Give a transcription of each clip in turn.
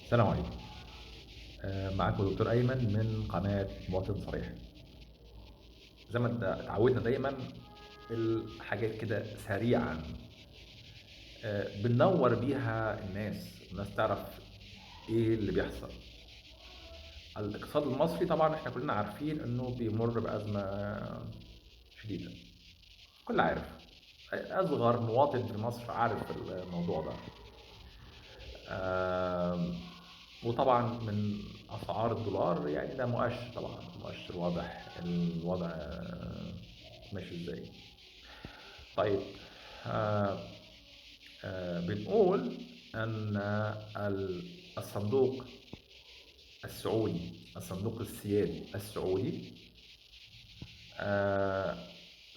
السلام عليكم. معاكم دكتور أيمن من قناة مواطن صريح. زي ما اتعودنا دايما الحاجات كده سريعا، بننور بيها الناس تعرف ايه اللي بيحصل. الاقتصاد المصري طبعا احنا كلنا عارفين انه بيمر بأزمة شديدة، كل عارف. اصغر مواطن في مصر عارف الموضوع ده. آم، وطبعا من اسعار الدولار، يعني ده مؤشر، طبعا مؤشر واضح الوضع ماشي ازاي. طيب، آه، بنقول ان الصندوق السعودي، الصندوق السيادي السعودي، آه،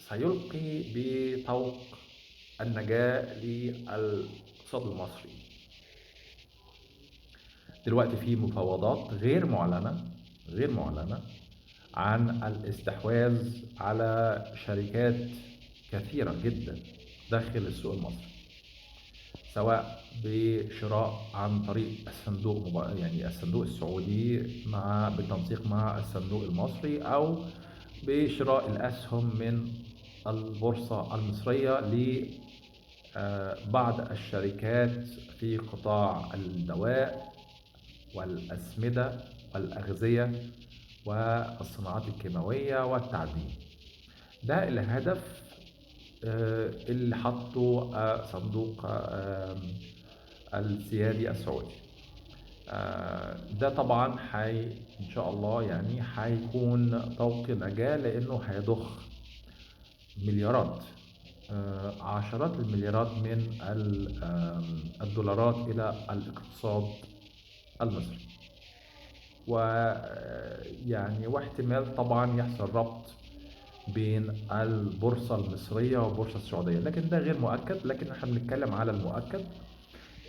سيلقي بطوق النجاة للاقتصاد المصري. دلوقتي في مفاوضات غير معلنة عن الاستحواذ على شركات كثيرة جدا داخل السوق المصري، سواء بشراء عن طريق يعني الصندوق السعودي بالتنسيق مع الصندوق المصري، أو بشراء الأسهم من البورصة المصرية لبعض الشركات في قطاع الدواء والأسمدة والأغذية والصناعات الكيماوية والتعدين. ده الهدف اللي حطه صندوق السيادي السعودي. ده طبعا ان شاء الله يعني هيكون طوق نجاة، لانه هيضخ مليارات، عشرات المليارات من الدولارات الى الاقتصاد المصري. ويعني واحتمال طبعا يحصل ربط بين البورصة المصرية والبورصة السعودية، لكن ده غير مؤكد. لكن احنا بنتكلم على المؤكد،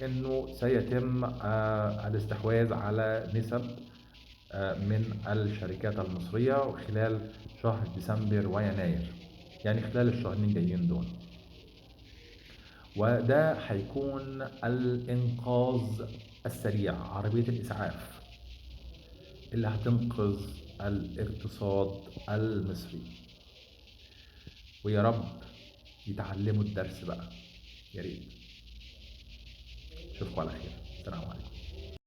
انه سيتم الاستحواذ على نسب من الشركات المصرية خلال شهر ديسمبر ويناير، يعني خلال الشهرين الجايين دول. وده هيكون الإنقاذ السريع، عربية الإسعاف اللي هتنقذ الاقتصاد المصري. ويا رب يتعلموا الدرس بقى، يا ريت. اشوفكم على خير. السلام عليكم.